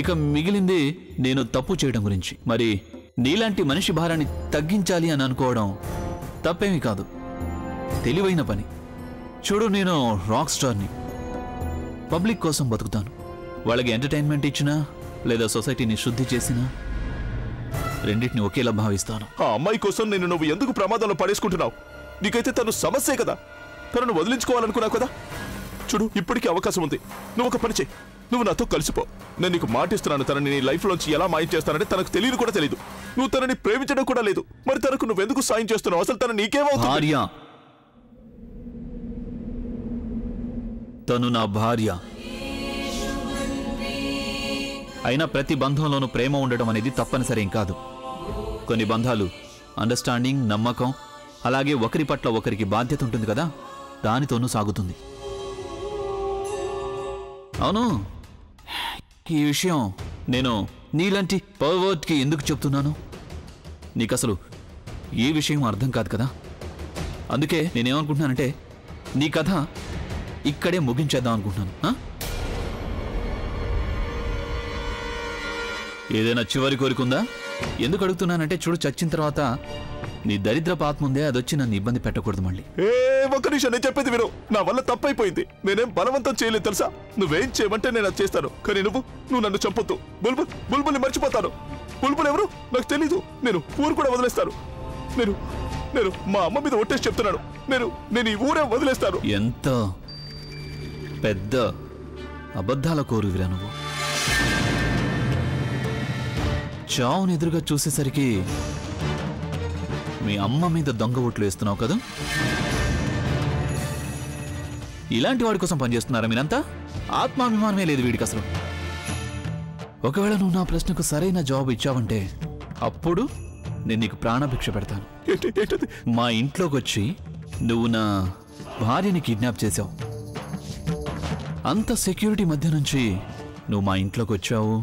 ఇక మిగిలింది నేను తప్పు చేయడం గురించి. మరి నీలాంటి మనిషి భారాన్ని తగ్గించాలి అని అనుకోవడం తప్పేమీ కాదు, తెలివైన పని. చూడు, నేను రాక్ స్టార్ని, పబ్లిక్ కోసం బతుకుతాను. వాళ్ళకి ఎంటర్టైన్మెంట్ ఇచ్చినా లేదా సొసైటీని శుద్ధి చేసినా రెండింటిని ఒకేలా భావిస్తాను. ఆ అమ్మాయి కోసం నేను నువ్వు ఎందుకు ప్రమాదంలో పడేసుకుంటున్నావు? నీకైతే తను సమస్యే కదా, తనను వదిలించుకోవాలనుకున్నావు కదా. చూడు, ఇప్పటికీ అవకాశం ఉంది. నువ్వు ఒక పని చేయి, నువ్వు నాతో కలిసిపో. నేను నీకు మాటిస్తున్నాను, తనని నీ లైఫ్లోంచి ఎలా మాయం చేస్తానంటే తనకు తెలియదు కూడా తెలియదు. నువ్వు తనని ప్రేమించడం కూడా లేదు. మరి తనకు నువ్వెందుకు సాయం చేస్తున్నావు? అసలు తన నీకేమవుతుంది? భార్య, తను నా భార్య. అయినా ప్రతి బంధంలోనూ ప్రేమ ఉండడం అనేది తప్పనిసరి కాదు. కొన్ని బంధాలు అండర్స్టాండింగ్, నమ్మకం, అలాగే ఒకరి పట్ల ఒకరికి బాధ్యత ఉంటుంది కదా, దానితోనూ సాగుతుంది. అవును, ఈ విషయం నేను నీలాంటి పర్వర్ట్కి ఎందుకు చెప్తున్నాను? నీకసలు ఈ విషయం అర్థం కాదు కదా. అందుకే నేనేమనుకుంటున్నానంటే నీ కథ ఇక్కడే ముగించేద్దాం అనుకుంటున్నాను. ఏదైనా చివరి కోరికుందా? ఎందుకు అడుగుతున్నానంటే చూడు, చచ్చిన తర్వాత నీ దరిద్రపు ఆత్మ ఉందే, అదొచ్చి నన్ను ఇబ్బంది పెట్టకూడదు మళ్ళీ. ఒక్క నిమిషం, నేను చెప్పేది విను. నా వల్ల తప్పైపోయింది. నేనేం బలవంతం చేయలేదు తెలుసా. నువ్వేం చేయమంటే నేను అది చేస్తాను. కానీ నువ్వు నన్ను చంపొద్దు. బుల్బుల్ని మర్చిపోతాను. బుల్బుల్ ఎవరు నాకు తెలీదు. నేను ఊరు కూడా వదిలేస్తాను. నేను మా అమ్మ మీద ఒట్టేసి చెప్తున్నాను. నేను ఈ ఊరే వదిలేస్తాను. ఎంత పెద్ద అబద్ధాల కోరువిరా నువ్వు. చావుని ఎదురుగా చూసేసరికి మీ అమ్మ మీద దొంగ ఓట్లు వేస్తున్నావు కదా. ఇలాంటి వాడి కోసం పనిచేస్తున్నారా మీరంతా? ఆత్మాభిమానమే లేదు వీడికి అసలు. ఒకవేళ నువ్వు నా ప్రశ్నకు సరైన జవాబు ఇచ్చావంటే అప్పుడు నేను నీకు ప్రాణభిక్ష పెడతాను. మా ఇంట్లోకి వచ్చి నువ్వు నా భార్యని కిడ్నాప్ చేశావు. అంత సెక్యూరిటీ మధ్య నుంచి నువ్వు మా ఇంట్లోకి వచ్చావు,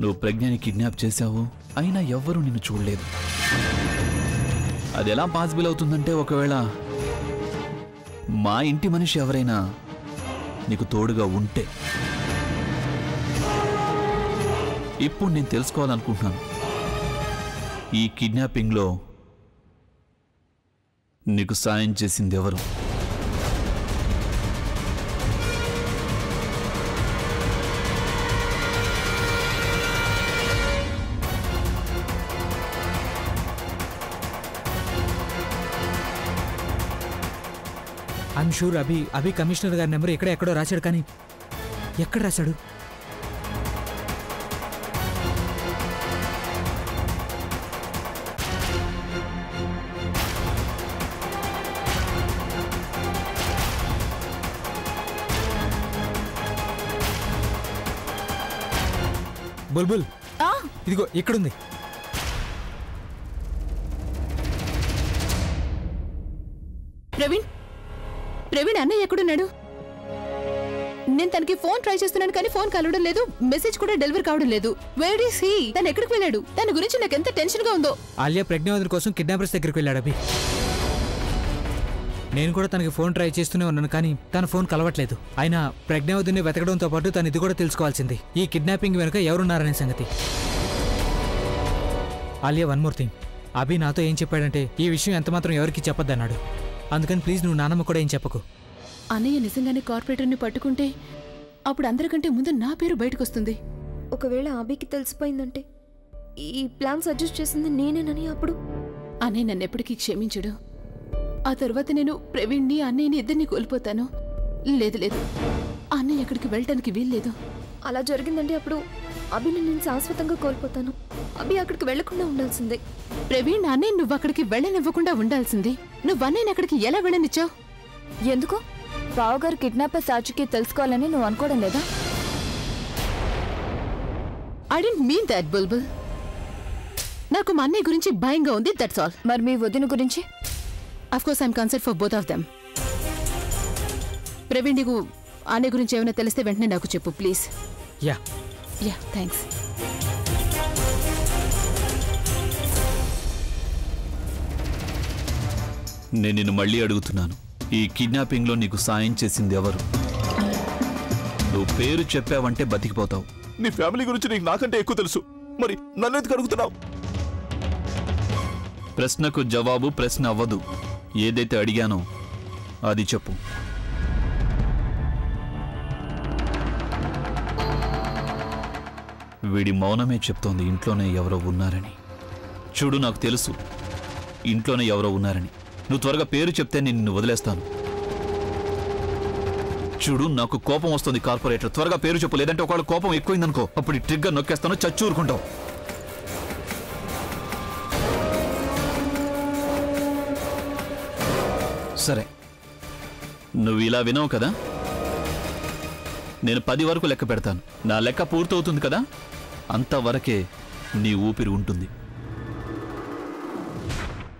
నువ్వు ప్రజ్ఞని కిడ్నాప్ చేశావు, అయినా ఎవ్వరూ నిన్ను చూడలేదు. అది ఎలా పాసిబుల్ అవుతుందంటే ఒకవేళ మా ఇంటి మనిషి ఎవరైనా నీకు తోడుగా ఉంటే. ఇప్పుడు నేను తెలుసుకోవాలనుకుంటున్నాను, ఈ కిడ్నాపింగ్లో నీకు సాయం చేసింది ఎవరు? ఐఎమ్ షూర్ అభి కమిషనర్ గారి నెంబర్ ఎక్కడో రాశాడు, కానీ ఎక్కడ రాశాడు? బుల్బుల్, ఇదిగో ఇక్కడుంది. ప్రవీణ్ అన్నయ్య ఎక్కడున్నాడు? నేను తనకి ఫోన్ ట్రై చేస్తున్నాను కానీ ఫోన్ కలవడం లేదు, మెసేజ్ కూడా డెలివరీ కావడం లేదు. Where is he? తను ఎక్కడికి వెళ్ళాడు? తన గురించి నాకు ఎంత టెన్షన్ గా ఉందో. ఆలియా ప్రజ్ఞావతి కోసం కిడ్నాపర్స్ దగ్గరికి వెళ్ళాడు అభి. నేను కూడా తనకి ఫోన్ ట్రై చేస్తూనే ఉన్నాను, కానీ తన ఫోన్ కలవట్లేదు. అయినా ప్రజ్ఞావతిని వెతకడంతో పాటు తను ఇది కూడా తెలుసుకోవాల్సింది, ఈ కిడ్నాపింగ్ వెనుక ఎవరున్నారనే సంగతి. Alia, one more thing. Abhi నాతో ఏం చెప్పాడంటే ఈ విషయం ఎంతమాత్రం ఎవరికి చెప్పొద్దన్నాడు. అందుకని ప్లీజ్ నువ్వు నానమ్మ కూడా ఏం చెప్పకు. అన్నయ్య నిజంగానే కార్పొరేటర్ని పట్టుకుంటే అప్పుడు అందరికంటే ముందు నా పేరు బయటకు వస్తుంది. ఒకవేళ అభికి తెలిసిపోయిందంటే ఈ ప్లాన్ సజెస్ట్ చేసింది నేనేనని అప్పుడు అన్నయ్య నన్ను ఎప్పటికీ క్షమించడు. ఆ తర్వాత నేను ప్రవీణ్ని అన్నయ్యని ఇద్దరిని కోల్పోతాను. లేదు, అన్నయ్య ఎక్కడికి వెళ్ళటానికి వీల్లేదు. అలా జరిగిందంటే అప్పుడు అభిని నేను శాశ్వతంగా కోల్పోతాను. అభి అక్కడికి వెళ్లకుండా ఉండాల్సిందే. ప్రవీణ్, అన్నయ్య నువ్వు అక్కడికి వెళ్ళనివ్వకుండా ఉండాల్సింది. నువ్వు అన్నయ్యని అక్కడికి ఎలా వెళ్ళనిచ్చావు? ఎందుకు? బావగారు కిడ్నాపర్ సాక్షికి తెలుసుకోవాలని నువ్వు అనుకోవడం లేదా? ఐ డోంట్ మీన్ దట్ బుల్బుల్. నాకు మా అన్నయ్య గురించి భయంగా ఉంది, దట్స్ ఆల్. మరి మీ వదిన గురించి? Of course I'm concern for both of them. Praveen, నీకు అన్నయ్య గురించి ఏమైనా తెలిస్తే వెంటనే నాకు చెప్పు ప్లీజ్. Yeah thanks. నేను నిన్ను మళ్ళీ అడుగుతున్నాను, ఈ కిడ్నాపింగ్లో నీకు సాయం చేసింది ఎవరు? నువ్వు పేరు చెప్పావంటే బతికిపోతావు. నీ ఫ్యామిలీ గురించి నీకు నాకంటే ఎక్కువ తెలుసు. మరి నన్ను ఎందుకు అడుగుతున్నావు? ప్రశ్నకు జవాబు ప్రశ్న అవ్వదు. ఏదైతే అడిగానో అది చెప్పు. వీడి మౌనమే చెప్తోంది ఇంట్లోనే ఎవరో ఉన్నారని. చూడు, నాకు తెలుసు ఇంట్లోనే ఎవరో ఉన్నారని. నువ్వు త్వరగా పేరు చెప్తే నేను నిన్ను వదిలేస్తాను. చూడు, నాకు కోపం వస్తుంది కార్పొరేటర్. త్వరగా పేరు చెప్పు, లేదంటే ఒకవేళ కోపం ఎక్కువైందనుకో, అప్పుడు ఈ ట్రిగ్గర్ నొక్కేస్తాను, చచ్చూరుకుంటావు. సరే, నువ్వు ఇలా వినవు కదా, నేను 10 వరకు లెక్క పెడతాను. నా లెక్క పూర్తవుతుంది కదా, అంతవరకే నీ ఊపిరి ఉంటుంది.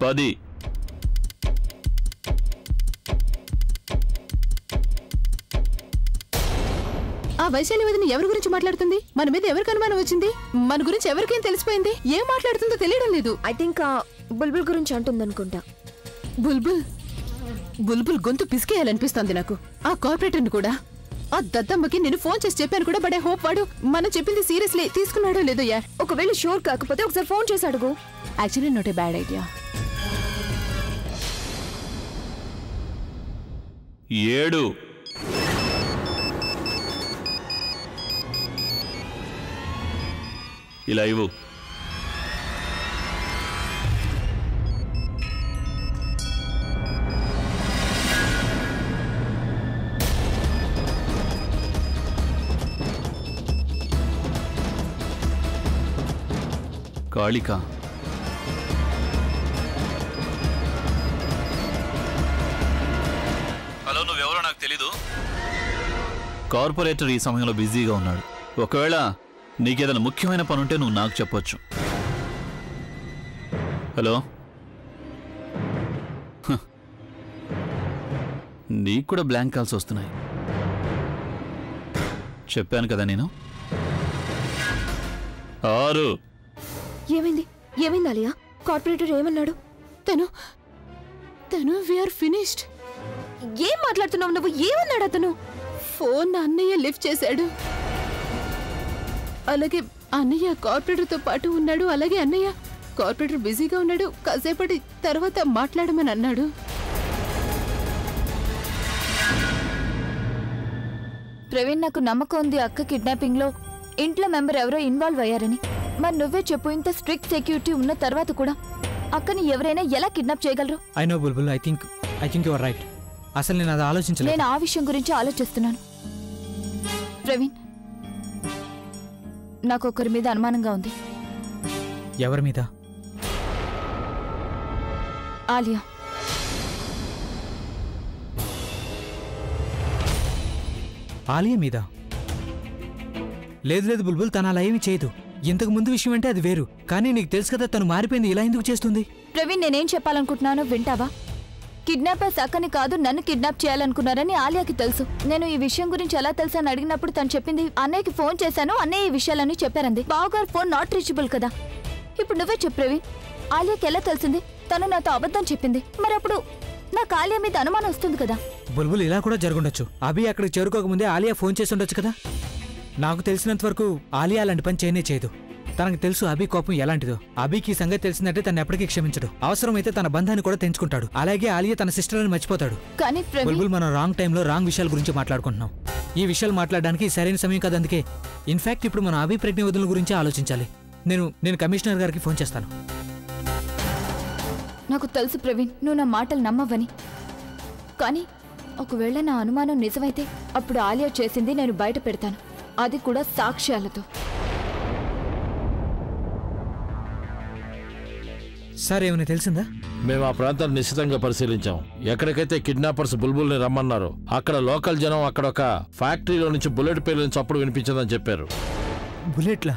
10. ఆ వైశాలి వదిన ఎవరి గురించి మాట్లాడుతుంది? మన మీద ఎవరికి అనుమానం వచ్చింది? మన గురించి ఎవరికేం తెలిసిపోయింది? ఏం మాట్లాడుతుందో తెలియడం లేదు. ఐ థింక్ బుల్బుల్ గురించి అంటుందనుకుంటా. బుల్బుల్ బుల్బుల్ గొంతు పిసికేయాలనిపిస్తోంది నాకు. ఆ కార్పొరేటర్ని కూడా, ఆ దద్దమ్మకి నేను ఫోన్ చేసి చెప్పాను కూడా, బట్ ఐ హోప్ వాడు మనం చెప్పింది సీరియస్లీ తీసుకున్నాడో లేదో యార్. ఒకవేళ షూర్ కాకపోతే ఒకసారి ఫోన్ చేసి అడుగు. Actually not a bad idea. 7. ఇలా ఇవ్వు. కాళిక, హలో, నువ్వెవరో నాకు తెలీదు. కార్పొరేటర్ ఈ సమయంలో బిజీగా ఉన్నాడు. ఒకవేళ నీకేదైనా ముఖ్యమైన పని ఉంటే నువ్వు నాకు చెప్పొచ్చు. హలో, నీకు కూడా బ్లాంక్ కాల్స్ వస్తున్నాయి. చెప్పాను కదా నేను. 6. ఏమైంది ఆలియా? కార్పొరేటర్ ఏమన్నాడు? తను వీఆర్ ఫినిష్డ్. ఏం మాట్లాడుతున్నావు నువ్వు? ఏమన్నాడు అతను? ఫోన్ అన్నయ్య లిఫ్ట్ చేశాడు. అలాగే అన్నయ్య కార్పొరేటర్తో పాటు ఉన్నాడు. అలాగే అన్నయ్య కార్పొరేటర్ బిజీగా ఉన్నాడు, కాసేపటి తర్వాత మాట్లాడమని అన్నాడు. ప్రవీణ్, నాకు నమ్మకం ఉంది అక్క కిడ్నాపింగ్ లో ఇంట్లో మెంబర్ ఎవరో ఇన్వాల్వ్ అయ్యారని. మరి నువ్వే చెప్పు, ఇంత స్ట్రిక్ట్ సెక్యూరిటీ ఉన్న తర్వాత కూడా అక్కని ఎవరైనా ఎలా కిడ్నాప్ చేయగలరు? I know Bulbul, I think you are right. అసలు నేను అది ఆలోచించలేదు. నేను ఆ విషయం గురించి ఆలోచిస్తున్నాను. ప్రవీణ్, నాకు ఒకరి మీద అనుమానంగా ఉంది. ఎవరి మీద? ఆలియా. ఆలియా మీద? లేదు బుల్బుల్, తను అలా ఏమీ చేయదు. ఇంతకు ముందు విషయం అంటే అది వేరు, కానీ నీకు తెలుసు కదా తను మారిపోయింది. ఇలా ఎందుకు చేస్తుంది? ప్రవీణ్, నేనేం చెప్పాలనుకుంటున్నానో వింటావా? కిడ్నాపర్స్ అక్కని కాదు నన్ను కిడ్నాప్ చేయాలనుకున్నారని ఆలియాకి తెలుసు. నేను ఈ విషయం గురించి ఎలా తెలుసు అని అడిగినప్పుడు తను చెప్పింది, అన్నయ్యకి ఫోన్ చేశాను, అన్నయ్య ఈ విషయాలన్నీ చెప్పారంది. బావగారు ఫోన్ నాట్ రీచబుల్ కదా. ఇప్పుడు నువ్వే చెప్పు ప్రవీణ్, ఆలియాకి ఎలా తెలిసింది తను నాతో అబద్ధం చెప్పింది? మరి అప్పుడు నాకు ఆలియా మీద అనుమానం వస్తుంది కదా. బుల్బుల్, ఇలా కూడా జరుగుండొచ్చు. అభి అక్కడికి చేరుకోకముందే ఆలియా ఫోన్ చేసి ఉండొచ్చు కదా. నాకు తెలిసినంత వరకు ఆలియా అలాంటి పని చేయనే చేయదు. తనకు తెలుసు అభి కోపం ఎలాంటిదో. అభికి ఈ సంగతి తెలిసిందంటే తను ఎప్పటికీ క్షమించడు. అవసరమైతే తన బంధాన్ని కూడా తెంచుకుంటాడు. అలాగే ఆలియా తన సిస్టర్ అని మర్చిపోతాడు. కానీ బుల్బుల్, మనం రాంగ్ టైంలో రాంగ్ విషయాల గురించి మాట్లాడుకుంటున్నాం. ఈ విషయాలు మాట్లాడడానికి సరైన సమయం కాదు. అందుకే ఇన్ఫాక్ట్ ఇప్పుడు మనం అభి ప్రజ్ఞ వదుల గురించి ఆలోచించాలి. నేను కమిషనర్ గారికి ఫోన్ చేస్తాను. నాకు తెలుసు ప్రవీణ్, నువ్వు నా మాటలు నమ్మవని. కానీ ఒకవేళ నా అనుమానం నిజమైతే అప్పుడు ఆలియా చేసింది నేను బయట పెడతాను, అది కూడా సాక్ష్యాలతో. సార్, ఏమైనా తెలిసిందా? మేము ఆ ప్రాంతాన్ని నిశ్చితంగా పరిశీలించాం. ఎక్కడికైతే కిడ్నాపర్స్ బుల్బుల్ని రమ్మన్నారో అక్కడ లోకల్ జనం అక్కడ ఒక ఫ్యాక్టరీలో నుంచి బుల్లెట్ పేర్ల చప్పుడు వినిపించదని చెప్పారు. బుల్లెట్లా?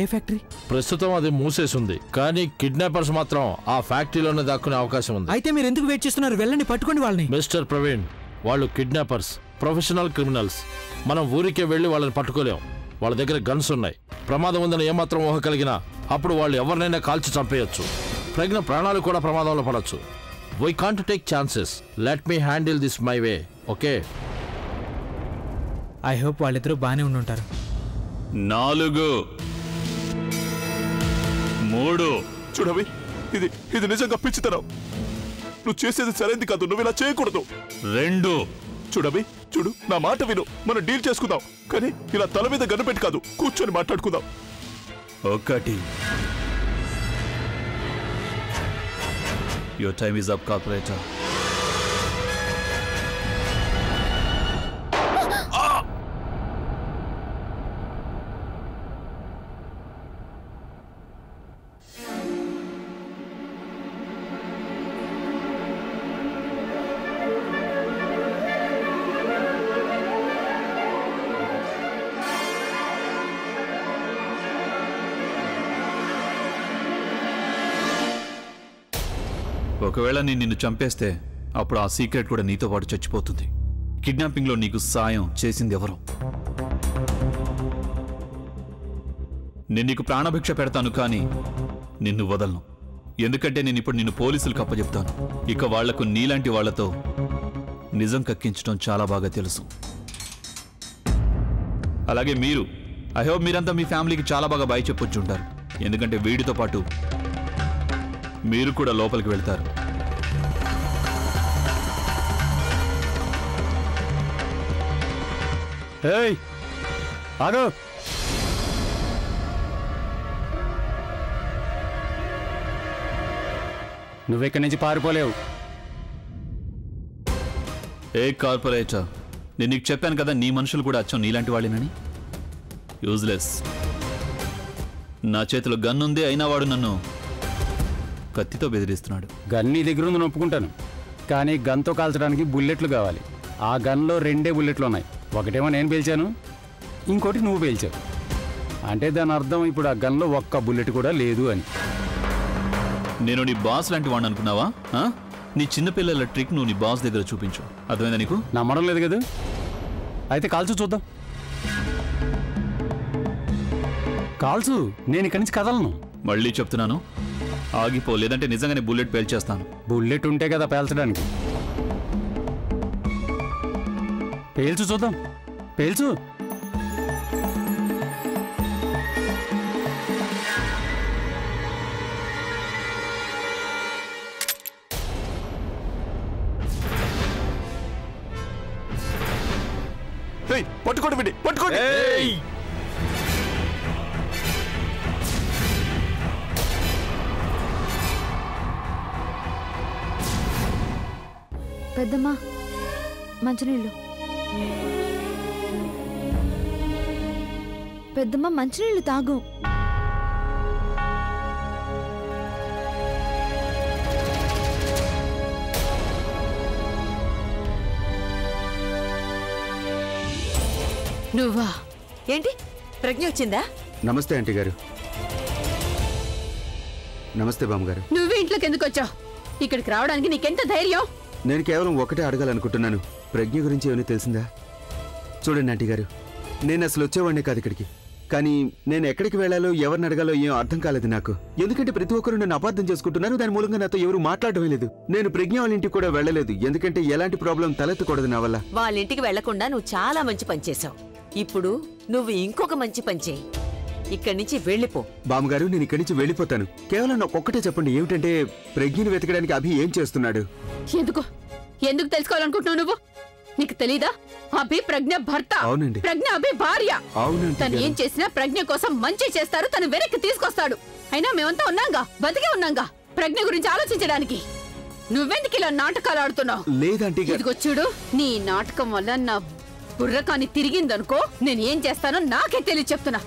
ఏ ఫ్యాక్టరీ? ప్రస్తుతం అది మూసేసింది, కానీ కిడ్నాపర్స్ మాత్రం ఆ ఫ్యాక్టరీలోనే దాక్కునే అవకాశం ఉంది. అయితే మీరు ఎందుకు వెయిట్ చేస్తున్నారు? వెళ్ళండి, పట్టుకోండి వాళ్ళని. మిస్టర్ ప్రవీణ్, వాళ్ళు కిడ్నాపర్స్, ప్రొఫెషనల్ క్రిమినల్స్. మనం ఊరికే వెళ్లి వాళ్ళని పట్టుకోలేం. వాళ్ళ దగ్గర గన్స్ ఉన్నాయి. ప్రమాదం ఉందని ఏమాత్రం ఊహ కలిగినా అప్పుడు వాళ్ళు ఎవరినైనా కాల్చి చంపేయచ్చు. ప్రజ్ఞ ప్రాణాలు కూడా ప్రమాదంలో పడచ్చు. We can't take chances. Let me handle this my way, okay? I hope వాళ్ళిద్దరూ బాగానే ఉండుంటారు. 4 3 చూడవి, ఇది ఇది నిజంగా పిచ్చితనం. నువ్వు చేసేది సరైనది కాదు. నువ్వు ఇలా చేయకూడదు. 2 చూడవి, చూడు, నా మాట విను. మనం డీల్ చేసుకుందాం, కానీ ఇలా తల మీద గన్ను పెట్టి కాదు, కూర్చొని మాట్లాడుకుందాం. 1 Your time is up, Corporator. ఒకవేళ నేను నిన్ను చంపేస్తే అప్పుడు ఆ సీక్రెట్ కూడా నీతో పాటు చచ్చిపోతుంది. కిడ్నాపింగ్లో నీకు సాయం చేసింది ఎవరు? నేను నీకు ప్రాణభిక్ష పెడతాను, కానీ నిన్ను వదలను. ఎందుకంటే నేను ఇప్పుడు నిన్ను పోలీసులకు అప్పచెప్తాను. ఇక వాళ్లకు నీలాంటి వాళ్లతో నిజం కక్కించడం చాలా బాగా తెలుసు. అలాగే మీరు, ఐ హోప్ మీరంతా మీ ఫ్యామిలీకి చాలా బాగా బాయ్ చెప్పొచ్చు ఉంటారు. ఎందుకంటే వీడితో పాటు మీరు కూడా లోపలికి వెళ్తారు. ఏయ్ ఆగు. నువ్వెక్కడి నుంచి పారిపోలేవు. ఏ కార్పొరేటర్, నేను నీకు చెప్పాను కదా, నీ మనుషులు కూడా అచ్చం నీలాంటి వాళ్ళేనని. యూజ్లెస్. నా చేతిలో గన్ ఉంది, అయినా వాడు నన్ను కత్తితో బెదిరిస్తున్నాడు. గన్ నీ దగ్గర ఉంది ఒప్పుకుంటాను, కానీ గన్తో కాల్చడానికి బుల్లెట్లు కావాలి. ఆ గన్లో 2 బుల్లెట్లు ఉన్నాయి. ఒకటేమో నేను పేల్చాను, ఇంకోటి నువ్వు పేల్చావు. అంటే దాని అర్థం ఇప్పుడు ఆ గన్లో ఒక్క బుల్లెట్ కూడా లేదు అని. నేను నీ బాస్ లాంటి వాడిని అనుకున్నావా? నీ చిన్నపిల్లల ట్రిక్ నువ్వు నీ బాస్ దగ్గర చూపించు. అర్థమైందా నీకు? నమ్మడం లేదు కదా? అయితే కాల్చు చూద్దాం. కాల్చు, నేను ఇక్కడి నుంచి కదలను. మళ్ళీ చెప్తున్నాను, ఆగిపో, లేదంటే నిజంగానే బుల్లెట్ పేల్చేస్తాను. బుల్లెట్ ఉంటే కదా పేల్చడానికి. పేల్చు చూద్దాం, పేల్చు. పట్టుకోండి విడి, పట్టుకోండి. పెద్దమ్మా, మంచినీళ్ళు. పెద్దమ్మ, మంచినీళ్ళు తాగు. నువ్వా? ఏంటి, ప్రజ్ఞ వచ్చిందా? నమస్తే ఆంటీ గారు. నమస్తే బామ్మగారు. నువ్వే ఇంట్లోకి ఎందుకు వచ్చావు? ఇక్కడికి రావడానికి నీకెంత ధైర్యం? నేను కేవలం ఒకటే అడగాలనుకుంటున్నాను. ప్రజ్ఞ గురించి ఏమైనా తెలిసిందా? చూడండి ఆంటీ గారు, నేను అసలు వచ్చేవాడిని కాదు ఇక్కడికి. కానీ నేను ఎక్కడికి వెళ్ళాలో ఎవరిని అడగాలో ఏం అర్థం కాలేదు నాకు. ఎందుకంటే ప్రతి ఒక్కరు నన్ను అపార్థం చేసుకుంటున్నారు. దాని మూలంగా నాతో ఎవరు మాట్లాడటమే లేదు. నేను ప్రజ్ఞ వాళ్ళ ఇంటికి కూడా వెళ్ళలేదు, ఎందుకంటే ఎలాంటి ప్రాబ్లం తలెత్తకూడదు నా వల్ల. వాళ్ళ ఇంటికి వెళ్లకుండా నువ్వు చాలా మంచి పని చేశావు. ఇప్పుడు నువ్వు ఇంకొక మంచి పని చేయి, ఇక్కడి నుంచి వెళ్ళిపో. బామ్మగారు, నేను ఇక్కడి నుంచి వెళ్ళిపోతాను. కేవలం నాకు ఒక్కటే చెప్పండి, ఏమిటంటే ప్రజ్ఞని వెతకడానికి అభి ఏం చేస్తున్నాడు? ఎందుకు తెలుసుకోవాలనుకుంటున్నావు నువ్వు? నీకు తెలీదా? అభి ప్రజ్ఞ భర్త. అవునండి. ప్రజ్ఞ అభి భార్య. అవునండి. తను ఏం చేసినా ప్రజ్ఞ కోసం మంచి చేస్తారు, తను వెనక్కి తీసుకొస్తాడు. అయినా మేమంతా ఉన్నాంగా, బతికే ఉన్నాంగా ప్రజ్ఞ గురించి ఆలోచించడానికి. నువ్వెందుకు ఇలా నాటకాలు ఆడుతున్నావు? లేదంటే ఇదిగో చూడు, నీ నాటకం వల్ల నా బుర్రకాని తిరిగిందనుకో, నేను ఏం చేస్తానో నాకే తెలియ చెప్తున్నా.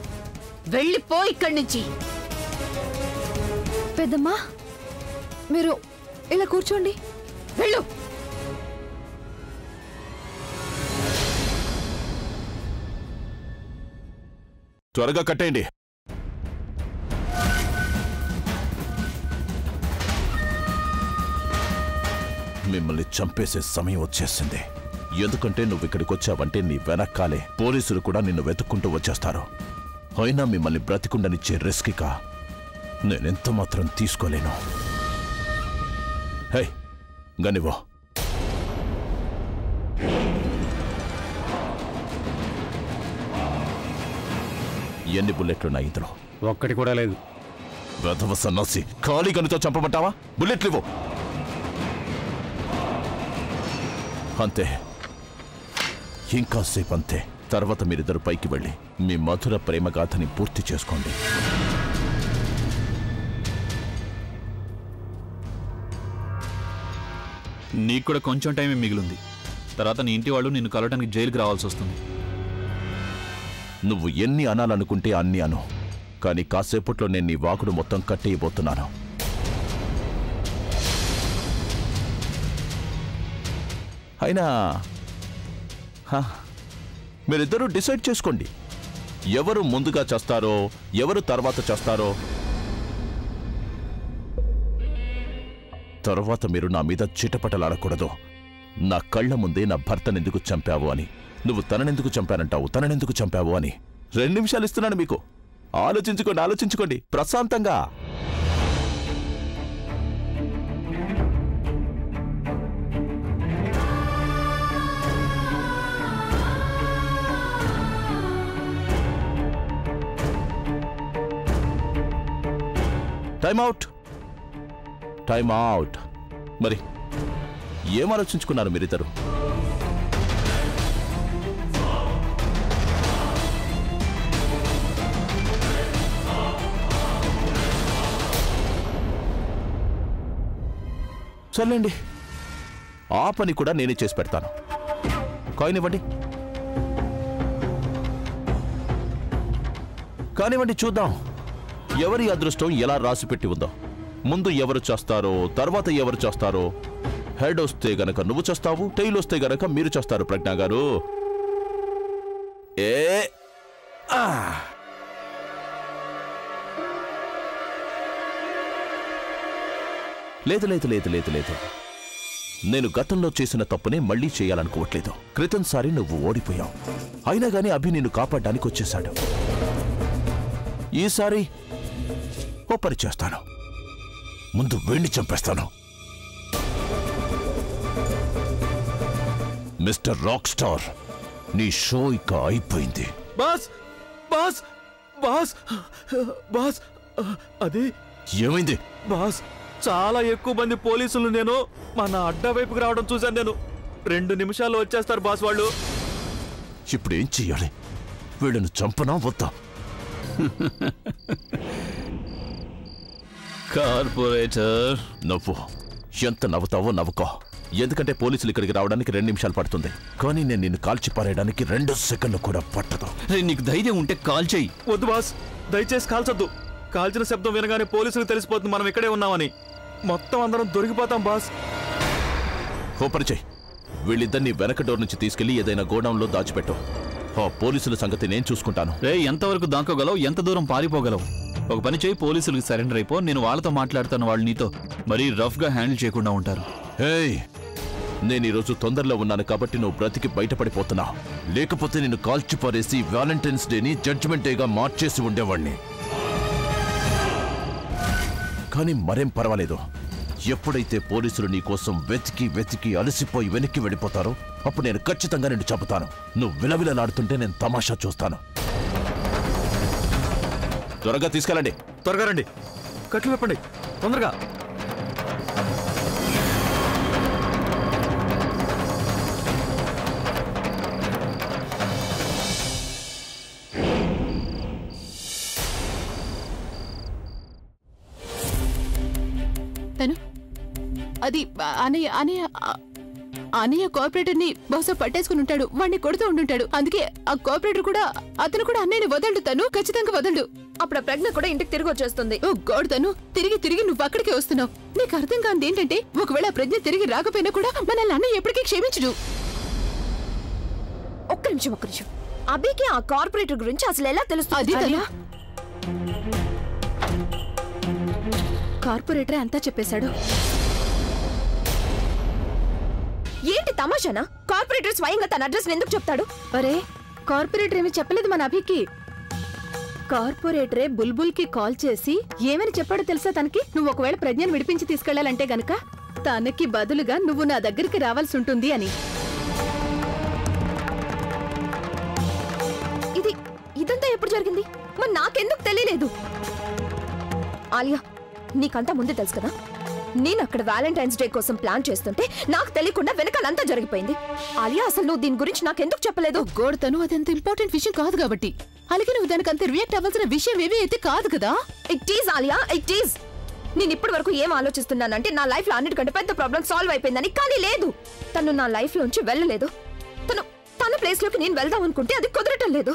వెళ్ళిపో ఇక్కడి నుంచి. పెద్దమ్మా, మీరు ఇలా కూర్చోండి. వెళ్ళు. త్వరగా కట్టేయండి. మిమ్మల్ని చంపేసే సమయం వచ్చేసింది. ఎందుకంటే నువ్వు ఇక్కడికి వచ్చావంటే నీ వెనక్కాలే పోలీసులు కూడా నిన్ను వెతుక్కుంటూ వచ్చేస్తారు. అయినా మిమ్మల్ని బ్రతికుండనిచ్చే రిస్క్ నేనెంత మాత్రం తీసుకోలేను. హే, గనివో. ఎన్ని బుల్లెట్లున్నాయి ఇందులో? ఒక్కటి కూడా లేదు. వెధవ సన్నాసి, ఖాళీ గనుతో చంపమంటావా? బుల్లెట్లు ఇవ్వు. అంతే, ఇంకాసేపు అంతే. తర్వాత మీరిద్దరు పైకి వెళ్ళి మీ మధుర ప్రేమగాథని పూర్తి చేసుకోండి. నీకు కూడా కొంచెం టైమే మిగిలింది. తర్వాత నీ ఇంటి వాళ్ళు నిన్ను కలవడానికి జైలుకి రావాల్సి వస్తుంది. నువ్వు ఎన్ని అనాలనుకుంటే అన్ని అను, కానీ కాసేపట్లో నేను నీ వాకుడు మొత్తం కట్టేయబోతున్నాను. అయినా మీరిద్దరూ డిసైడ్ చేసుకోండి, ఎవరు ముందుగా చేస్తారో ఎవరు తర్వాత చేస్తారో. తర్వాత మీరు నా మీద చిటపటలాడకూడదు. నా కళ్ళ ముందే నా భర్తనెందుకు చంపావు అని, నువ్వు తననెందుకు చంపానంటావు, తననెందుకు చంపావు అని. 2 నిమిషాలు ఇస్తున్నాను మీకు, ఆలోచించుకోండి ప్రశాంతంగా. Time out. మరి ఏం ఆలోచించుకున్నారు మీరిద్దరు? సర్లేండి, ఆ పని కూడా నేనే చేసి పెడతాను. కాయినివ్వండి, కానివ్వండి, చూద్దాం ఎవరి అదృష్టం ఎలా రాసిపెట్టి ఉందో. ముందు ఎవరు చేస్తారో తర్వాత ఎవరు చేస్తారో. హెడ్ వస్తే గనక నువ్వు చేస్తావు, టైల్ వస్తే గనక మీరు చేస్తారు. ప్రజ్ఞా గారు, లేదు లేదు లేదు లేదు లేదు, నేను గతంలో చేసిన తప్పునే మళ్ళీ చేయాలనుకోవట్లేదు. క్రితంసారి నువ్వు ఓడిపోయావు, అయినా గానీ అభి నిన్ను కాపాడడానికి వచ్చేశాడు. ఈసారి ఓ పని చేస్తాను, ముందు వీణ్ణి చంపేస్తాను. మిస్టర్ రాక్ స్టార్, నీ షో ఇక అయిపోయింది. బాస్ బాస్ బాస్ బాస్, అది ఏమైంది బాస్? చాలా ఎక్కువ మంది పోలీసులు నేను మన అడ్డా వైపుకి రావడం చూశాను నేను. 2 నిమిషాల్లో వచ్చేస్తారు బాస్ వాళ్ళు. ఇప్పుడు ఏం చెయ్యాలి? వీళ్ళను చంపనా వద్దా? కార్పొరేటర్, నవ్వు, ఎంత నవ్వుతావో నవ్వుకో. ఎందుకంటే పోలీసులు ఇక్కడికి రావడానికి 2 నిమిషాలు పడుతుంది, కానీ నేను నిన్ను కాల్చి పారేయడానికి 2 సెకండ్లు కూడా పట్టదు. నీకు ధైర్యం ఉంటే కాల్ చెయ్యి. వద్దు బాస్, దయచేసి కాల్చొద్దు. కాల్చిన శబ్దం వినగానే పోలీసులకు తెలిసిపోతుంది మనం ఇక్కడే ఉన్నామని. మొత్తం అందరం దొరికిపోతాం బాస్. ఓ పని చెయ్యి, వీళ్ళిద్దరిని వెనక డోర్ నుంచి తీసుకెళ్లి ఏదైనా గోడౌన్లో దాచిపెట్టు. ఆ పోలీసుల సంగతి నేను చూసుకుంటాను. ఎంతవరకు దాక్కోగలవు, ఎంత దూరం పారిపోగలవు? ఒక పని చేయి, పోలీసులకు సరెండర్ అయిపో. నేను వాళ్ళతో మాట్లాడుతాను, వాళ్ళు నీతో మరీ రఫ్ గా హ్యాండిల్ చేయకుండా ఉంటారు. నేను ఈరోజు తొందరలో ఉన్నాను కాబట్టి నువ్వు బ్రతికి బయటపడిపోతున్నావు. లేకపోతే నిన్ను కాల్చి పారేసి వ్యాలంటైన్స్ డేని జడ్జిమెంట్ డేగా మార్చేసి ఉండేవాడిని. కానీ మరేం పర్వాలేదు, ఎప్పుడైతే పోలీసులు నీ కోసం వెతికి వెతికి అలసిపోయి వెనక్కి వెళ్ళిపోతారో అప్పుడు నేను ఖచ్చితంగా నిన్ను చంపుతాను. నువ్వు విలవిలలాడుతుంటే నేను తమాషా చూస్తాను. త్వరగా తీసుకెళ్ళండి. త్వరగా రండి, కట్లు విప్పండి తొందరగా. తను అది అనయ్య కార్పొరేటర్ ని బహుశా పట్టేసుకుని ఉంటాడు, వాడిని కొడుతూ ఉండుంటాడు. అందుకే ఆ కార్పొరేటర్ కూడా అతను కూడా అన్నయ్యని వదలడు, తను ఖచ్చితంగా వదలడు. అప్పుడు ప్రజ్ఞ కూడా ఇంటికి తిరిగి వచ్చేస్తుంది. ఓ గాడ్, తను తిరిగి తిరిగి నువ్వు అక్కడికే వస్తున్నావు. నీకు అర్థం కాంది ఏంటంటే, ఒకవేళ ప్రజ్ఞ తిరిగి రాకపోయినా కూడా మనల్ని అన్నయ్య ఎప్పటికీ క్షమించడు. ఒక్క నిమిషం. అభికి ఆ కార్పొరేటర్ గురించి అసలు ఎలా తెలుస్తుంది? అది కార్పొరేటరే అంతా చెప్పేశాడు. ఏంటి తమాషానా? కార్పొరేటర్ స్వయంగా తన అడ్రస్ ఎందుకు చెప్తాడు? అరే, కార్పొరేటర్ ఏమీ చెప్పలేదు మన అభికి. కార్పొరేటరే బుల్బుల్ కి కాల్ చేసి ఏమని చెప్పాడో తెలుసా తనకి? నువ్వు ఒకవేళ ప్రజ్ఞను విడిపించి తీసుకెళ్లాలంటే గనక తనకి బదులుగా నువ్వు నా దగ్గరికి రావాల్సి ఉంటుంది అని. ఇదంతా ఎప్పుడు జరిగింది? మరి నాకెందుకు తెలియలేదు? ఆలియా, నీకంతా ముందే తెలుసు కదా. నేను అక్కడ వ్యాలంటైన్స్ డే కోసం ప్లాన్ చేస్తుంటే నాకు తెలియకుండా వెనకాలంతా జరిగిపోయింది. ఆలియా, అసలు నువ్వు దీని గురించి నాకెందుకు చెప్పలేదు? గోడతను అదంత ఇంపార్టెంట్ విషయం కాదు కాబట్టి. అలాగే నువ్వు దానికి అంత రియాక్ట్ అవ్వాల్సిన విషయం ఏమీ అయితే కాదు కదా. It is Alia, it is. నేను ఇప్పటి వరకు ఏం ఆలోచిస్తున్నానంటే నా లైఫ్ లో అన్నిటికంటే పెద్ద ప్రాబ్లం సాల్వ్ అయిపోయిందని. కానీ లేదు, తను నా లైఫ్ లోంచి వెళ్ళలేదు. తన ప్లేస్ లోకి నేను వెళ్దాం అనుకుంటే అది కుదరటం లేదు.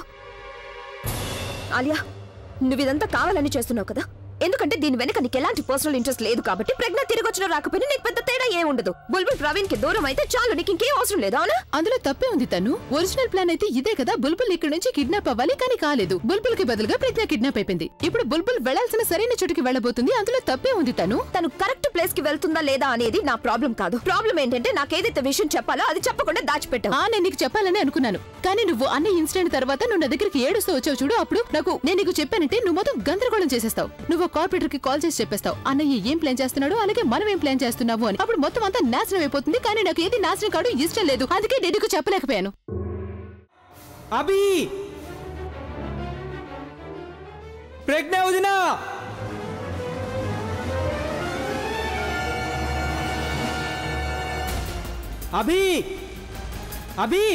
ఆలియా, నువ్వు ఇదంతా కావాలని చేస్తున్నావు కదా. ఎందుకంటే దీని వెనక నీకు ఎలాంటి పర్సనల్ ఇంట్రెస్ట్ లేదు కాబట్టి ప్రజ్ఞ తిరిగి వచ్చినా రాకపోయినా నీకు పెద్ద తేడా ఏం ఉండదు. బుల్బుల్ ప్రవీణ్ కి దూరం అయితే చాలు, నీకు ఇంకేం అవసరం లేదు. అవునా? అందులో తప్పే ఉంది. తను ఒరిజినల్ ప్లాన్ అయితే ఇదే కదా. బుల్బుల్ ఇక్కడ నుంచి కిడ్నాప్ అవ్వాలి, కానీ కాలేదు. బుల్బుల్ కి బదులుగా ప్రజ్ఞ కిడ్నాప్ అయిపోయింది. ఇప్పుడు బుల్బుల్ వెళ్లాల్సిన సరైన చోటుకి వెళ్ళబోతుంది. అందులో తప్పే ఉంది. తను కరెక్ట్ ప్లేస్ కి వెళ్తుందా లేదా అనేది నా ప్రాబ్లం కాదు. ప్రాబ్లం ఏంటంటే నాకు ఏదైతే విషయం చెప్పాలో అది చెప్పకుండా దాచిపెట్టావు. నేను నీకు చెప్పాలని అనుకున్నాను, కానీ నువ్వు అన్న ఇన్సిడెంట్ తర్వాత నువ్వు నా దగ్గరికి ఏడుస్తూ వచ్చావు చూడు. అప్పుడు నేను నీకు చెప్పానంటే నువ్వు మొత్తం గందరగోళం చేసేస్తావు. నువ్వు కార్పొరేటర్ కి కాల్ చేసి చెప్పేస్తావు అన్నయ్య ఏం ప్లాన్ చేస్తున్నాడు, అలాగే మనం ఏం ప్లాన్ చేస్తున్నావు అని. అప్పుడు మొత్తం అంతా నాశనం అయిపోతుంది. కానీ నాకు ఏది నాశనం కాదు ఇష్టం లేదు. అందుకే నేను నీకు చెప్పలేకపోయాను. అభి, ప్రజ్ఞ వదినా, అభి, అభి.